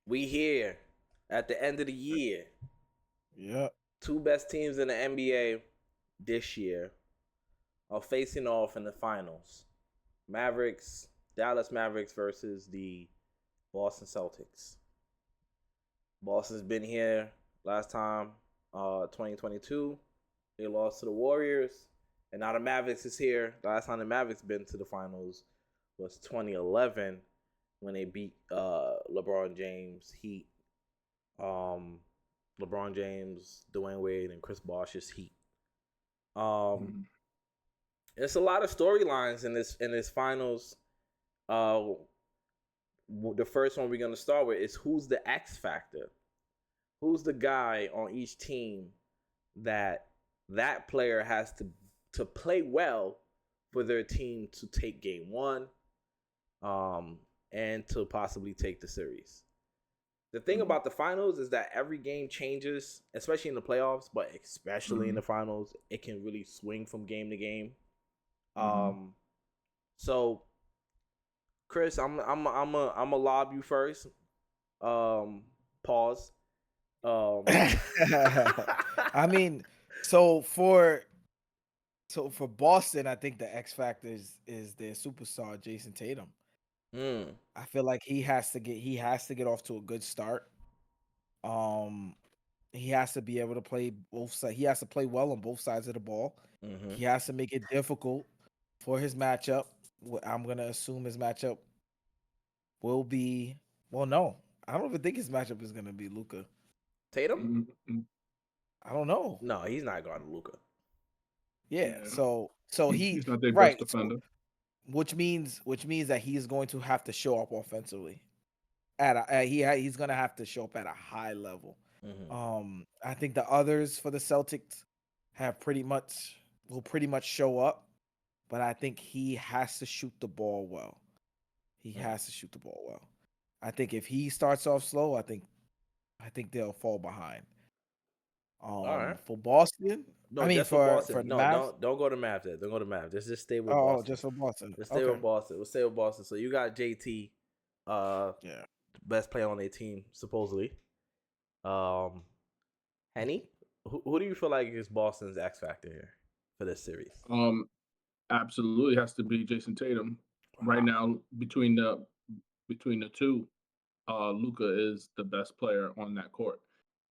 We here at the end of the year. Yeah. Two best teams in the NBA this year are facing off in the finals. Dallas Mavericks versus the Boston Celtics. Boston's been here last time, 2022. They lost to the Warriors, and now the Mavericks is here. The last time the Mavericks been to the finals was 2011 when they beat LeBron James Heat. Um, LeBron James, Dwayne Wade, and Chris Bosh's Heat. Um, There's a lot of storylines in this finals. Uh, the first one we're gonna start with is who's the X factor. Who's the guy on each team that player has to play well for their team to take game one, and to possibly take the series. The thing about the finals is that every game changes, especially in the playoffs, but especially in the finals, it can really swing from game to game. So Chris, I'm a lob you first. Pause. I mean, so for Boston, I think the X factor is their superstar Jason Tatum. I feel like he has to get off to a good start. He has to be able to play both sides. He has to play well on both sides of the ball. He has to make it difficult for his matchup. I'm gonna assume his matchup will be. Well, no, I don't even think his matchup is gonna be Luka. Tatum? I don't know. No, he's not going to Luka. Yeah. So he's not their right. best defender. Which means that he's going to have to show up offensively. He's gonna have to show up at a high level. I think the others for the Celtics will pretty much show up, but I think he has to shoot the ball well. He has to shoot the ball well. I think if he starts off slow, I think they'll fall behind. All right. For Boston, No, I mean just for for Boston. the No, Mavs. don't go to Mavs yet. Don't go to Mavs. Just stay with Oh, Boston. just for Boston. Let's stay Okay. with Boston. We'll stay with Boston. So you got JT, Yeah. best player on their team supposedly. Henny, who do you feel like is Boston's X factor here for this series? Absolutely has to be Jason Tatum. Right now, between the two, Luca is the best player on that court.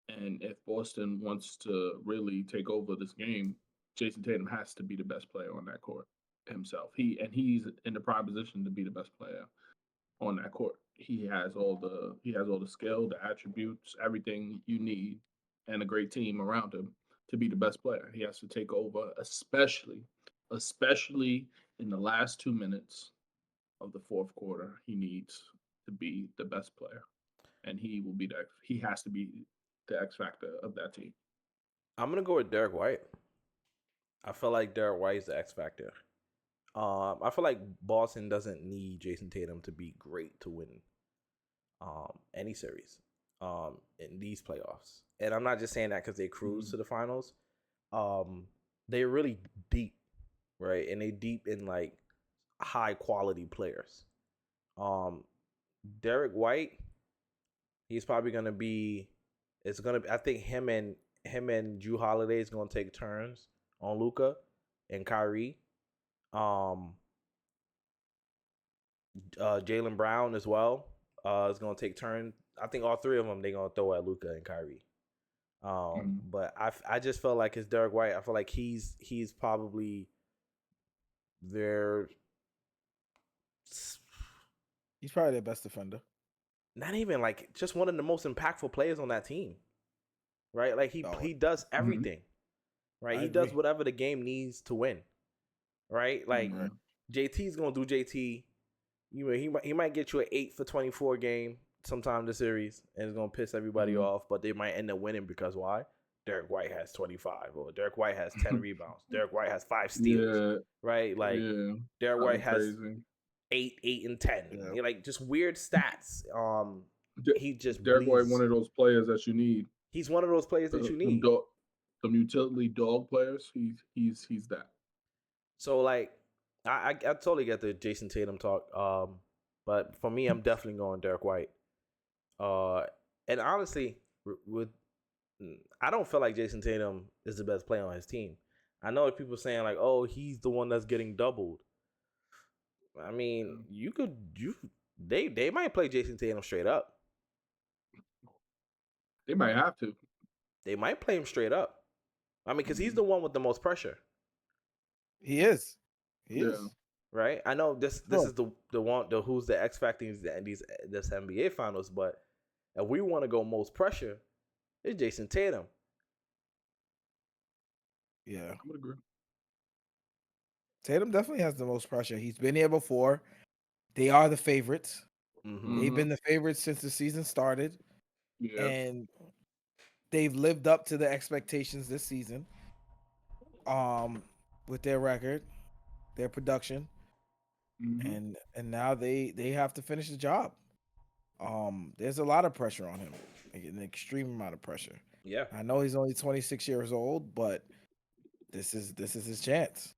And if Boston wants to really take over this game, Jason Tatum has to be the best player on that court himself. He's in the prime position to be the best player on that court. He has all the skill, the attributes, everything you need, and a great team around him to be the best player. He has to take over, especially in the last 2 minutes of the fourth quarter. He needs to be the best player, and he has to be the X factor of that team. I'm gonna go with Derek White. I feel like Derek White is the X factor. I feel like Boston doesn't need Jason Tatum to be great to win any series in these playoffs. And I'm not just saying that because they cruise to the finals. They're really deep, right? And they deep in like high quality players. Derek White, he's probably gonna be. I think him and Drew Holiday is gonna take turns on Luka and Kyrie. Jaylen Brown as well is gonna take turns. I think all three of them they're gonna throw at Luka and Kyrie. But I just felt like it's Derek White. I feel like he's probably their. He's probably their best defender. Not even like just one of the most impactful players on that team, right? Like he does everything, right? He does whatever the game needs to win, right? Like JT's gonna do JT. He might get you an 8 for 24 game sometime this series, and it's gonna piss everybody off. But they might end up winning because why? Derek White has 25, or Derek White has 10 rebounds. Derek White has 5 steals, right? Like Derek White has 8 and 10. Yeah. Like just weird stats. He just Derek White, one of those players that you need. He's one of those players that you need. Some utility dog players. He's that. So like, I totally get the Jason Tatum talk. But for me, I'm definitely going Derek White. And honestly, with I don't feel like Jason Tatum is the best player on his team. I know people saying like, "Oh, he's the one that's getting doubled." I mean, they might play Jason Tatum straight up. They might have to. They might play him straight up. I mean, because he's the one with the most pressure. He is. Yeah. Right. I know this Sure. is the who's the X factor in this NBA finals, but if we want to go most pressure, it's Jason Tatum. Yeah. I would agree. Tatum definitely has the most pressure. He's been here before. They are the favorites. They've been the favorites since the season started. Yeah. And they've lived up to the expectations this season. With their record, their production. And now they have to finish the job. There's a lot of pressure on him. Like an extreme amount of pressure. Yeah. I know he's only 26 years old, but this is his chance.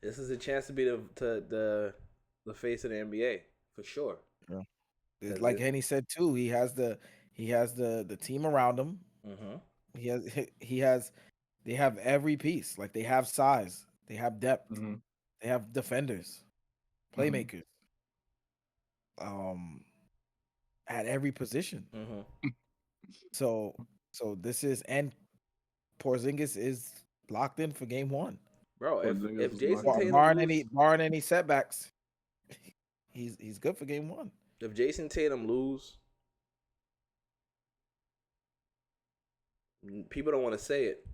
This is a chance to be the face of the NBA for sure. Yeah. Like Henny said too, he has the team around him. They have every piece. Like they have size, they have depth, they have defenders, playmakers. At every position. So this is, and Porzingis is locked in for game 1. Bro, if Jason Tatum barring any setbacks, he's good for game 1. If Jason Tatum lose, people don't want to say it,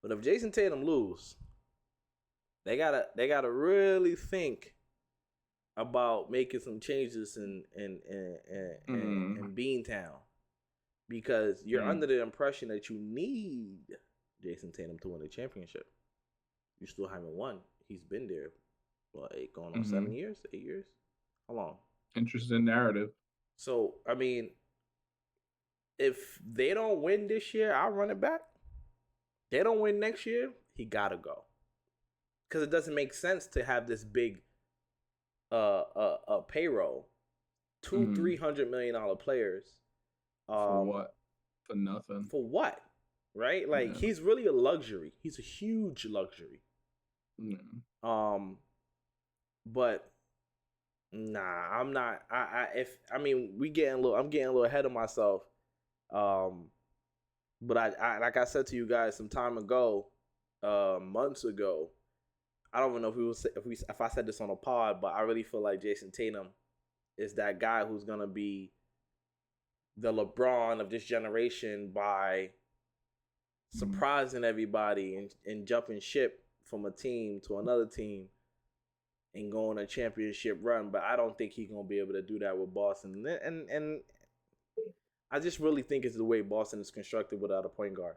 but if Jason Tatum lose, they gotta really think about making some changes in Beantown, because you're under the impression that you need Jason Tatum to win the championship. You still haven't won. He's been there, going on 7 years, 8 years. How long? Interesting narrative. So I mean, if they don't win this year, I'll run it back. They don't win next year, he gotta go, because it doesn't make sense to have this big payroll, $200-300 million players. For what? For nothing. For what? Right? Like he's really a luxury. He's a huge luxury. Yeah. But nah, I'm not. I'm getting a little ahead of myself. But I like I said to you guys some time ago, months ago. I don't even know if I said this on a pod, but I really feel like Jason Tatum is that guy who's gonna be the LeBron of this generation by surprising everybody and jumping ship from a team to another team and going a championship run. But I don't think he's gonna be able to do that with Boston. And I just really think it's the way Boston is constructed without a point guard.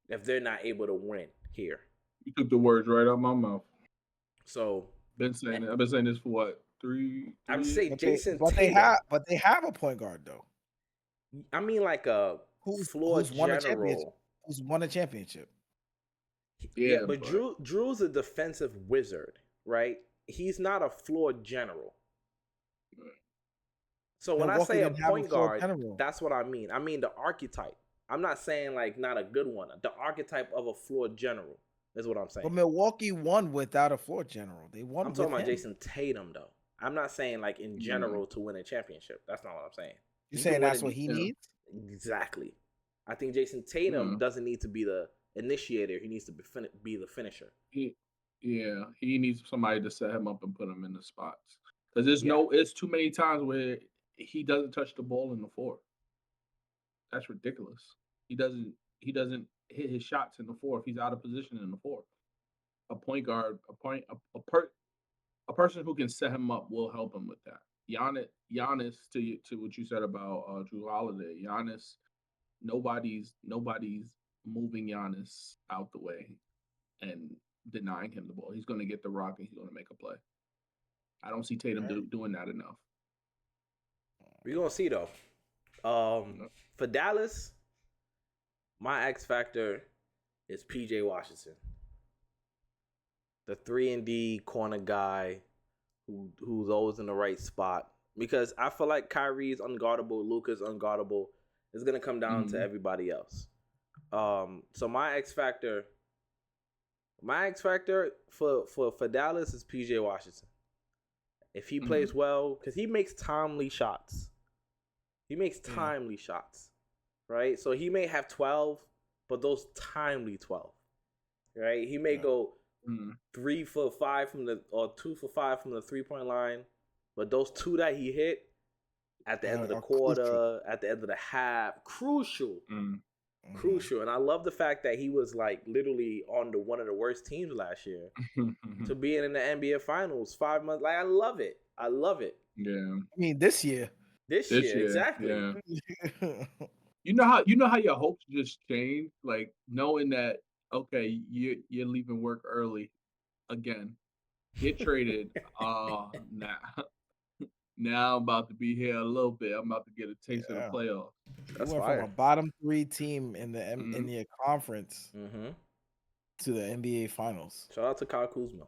If they're not able to win here. You took the words right out of my mouth. So I've been saying this for what, three I'm years? saying Jason but Tatum. they have a point guard though. I mean, like a floor general who's won a championship. Yeah, but Drew's a defensive wizard, right? He's not a floor general. So when I say a point guard, that's what I mean. I mean the archetype. I'm not saying like not a good one. The archetype of a floor general is what I'm saying. But Milwaukee won without a floor general. They won. I'm talking about Jason Tatum though. I'm not saying like in general to win a championship. That's not what I'm saying. You're saying that's what he needs? Exactly. I think Jason Tatum doesn't need to be the initiator. He needs to be the finisher. He needs somebody to set him up and put him in the spots. Because it's too many times where he doesn't touch the ball in the fourth. That's ridiculous. He doesn't hit his shots in the fourth. He's out of position in the fourth. A point guard, a person who can set him up will help him with that. Giannis, to what you said about Drew Holiday, Giannis, nobody's moving Giannis out the way and denying him the ball. He's going to get the rock and he's going to make a play. I don't see Tatum doing that enough. We're going to see, though. For Dallas, my X factor is P.J. Washington. The 3-and-D corner guy who's always in the right spot because I feel like Kyrie's unguardable, Luka's unguardable. It's gonna come down to everybody else. So my X factor for Dallas is PJ Washington. If he plays well, because he makes timely shots. Right? So he may have 12, but those timely 12. Right? He may go 3 for 5 or 2 for 5 from the 3-point line, but those 2 that he hit at the end of the quarter, crucial. At the end of the half, crucial. Crucial. And I love the fact that he was like literally on one of the worst teams last year to being in the NBA Finals 5 months. Like, I love it. Yeah. I mean, this year, exactly. Yeah. You know how your hopes just change, like knowing that okay, you're leaving work early again, get traded. Now I'm about to be here a little bit. I'm about to get a taste of the playoffs. That's went from a bottom 3 team in the conference to the NBA Finals. Shout out to Kyle Kuzma.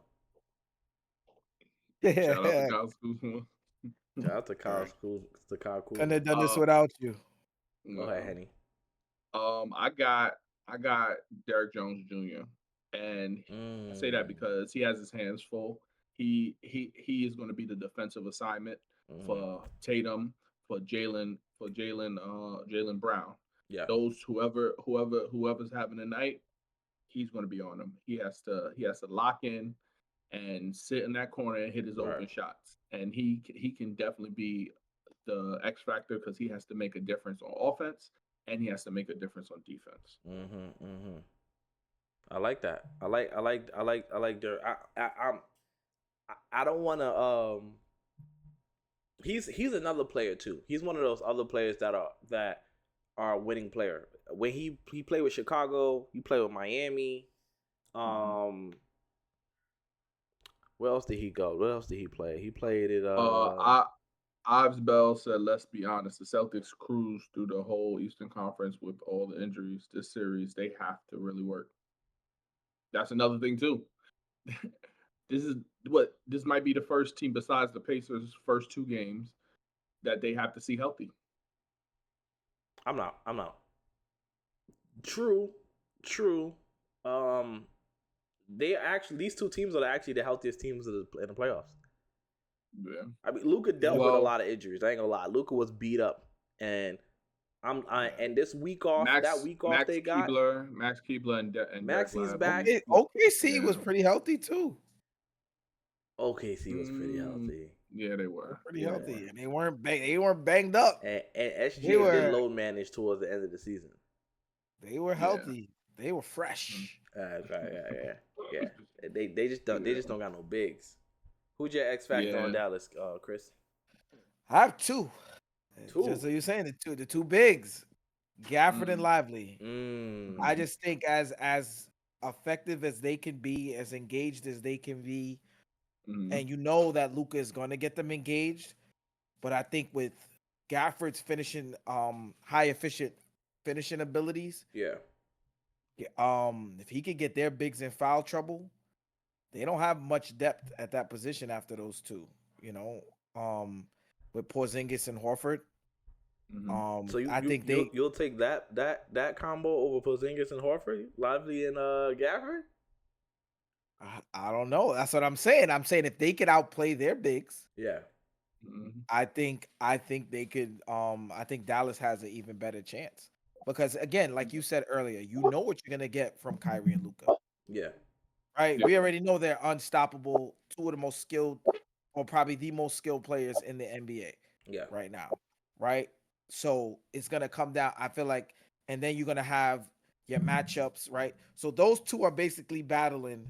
Shout out to Kyle Kuzma. Shout out to Kyle Kuzma. Couldn't have done this without you. Go ahead, Henny. I got Derrick Jones Jr. and I say that because he has his hands full. He is going to be the defensive assignment for Tatum, for Jaylen Brown. Yeah. Those whoever's having a night, he's going to be on them. He has to lock in and sit in that corner and hit his open shots. And he can definitely be the X factor because he has to make a difference on offense and he has to make a difference on defense. I like that. I like Derrick. I don't want to. He's another player too. He's one of those other players that are a winning player. When he played with Chicago, he played with Miami. Where else did he go? Where else did he play? He played at Ives Bell said, let's be honest, the Celtics cruised through the whole Eastern Conference with all the injuries. This series, they have to really work. That's another thing too. This might be the first team besides the Pacers' first 2 games that they have to see healthy. I'm not. True. These 2 teams are actually the healthiest teams in the playoffs. Yeah. I mean, Luka dealt with a lot of injuries. I ain't gonna lie. Luka was beat up, and and this week off, they got Max Keebler and Maxey's back. OKC was pretty healthy too. OKC was pretty healthy. Yeah, they were pretty healthy, and they weren't banged up. And SG did load manage towards the end of the season. They were healthy. They were fresh. Yeah. They just don't got no bigs. Who's your X factor on Dallas, Chris? I have 2. Just so you're saying the two bigs, Gafford and Lively. I just think as effective as they can be, as engaged as they can be, and you know that Luka is going to get them engaged, but I think with Gafford's finishing, high efficient finishing abilities, if he could get their bigs in foul trouble, they don't have much depth at that position after those 2. You know, with Porzingis and Horford. So you'll take that combo over Porzingis and Horford, Lively and Gafford? I don't know. That's what I'm saying. I'm saying if they could outplay their bigs, I think they could. I think Dallas has an even better chance because again, like you said earlier, you know what you're gonna get from Kyrie and Luka. Yeah. Right. Yeah. We already know they're unstoppable. 2 of the most skilled, or probably the most skilled players in the NBA. Yeah. Right now. Right. So it's gonna come down. I feel like, and then you're gonna have your matchups, right? So those 2 are basically battling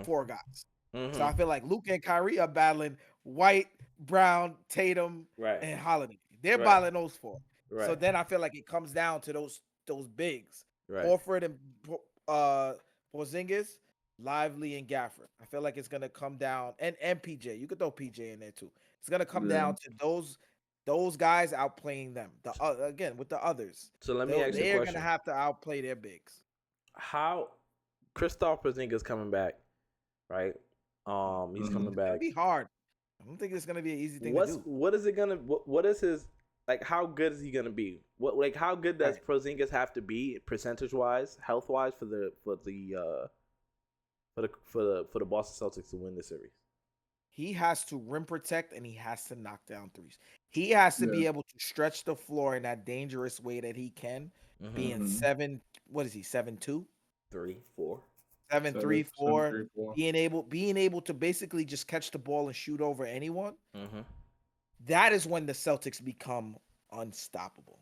4 guys. So I feel like Luka and Kyrie are battling White, Brown, Tatum, and Holiday. They're battling those 4. Right. So then I feel like it comes down to those bigs, Horford and Porzingis, Lively and Gafford. I feel like it's gonna come down, and PJ. You could throw PJ in there too. It's gonna come down to those guys outplaying them. Again with the others. So let me ask you a question. They're gonna have to outplay their bigs. How Kristaps Porzingis coming back, right? He's coming back. It's gonna be hard. I don't think it's gonna be an easy thing to do. What is it gonna? What is his like? How good is he gonna be? What how good does Right. Porzingis have to be percentage wise, health wise for the Boston Celtics to win the series? He has to rim protect and he has to knock down threes. He has to Yeah. be able to stretch the floor in that dangerous way that he can, being Mhm. 7. What is he? 7'2", 3, 4. 7'3", 4. 3, 4. Being able to basically just catch the ball and shoot over anyone. Mm-hmm. That is when the Celtics become unstoppable.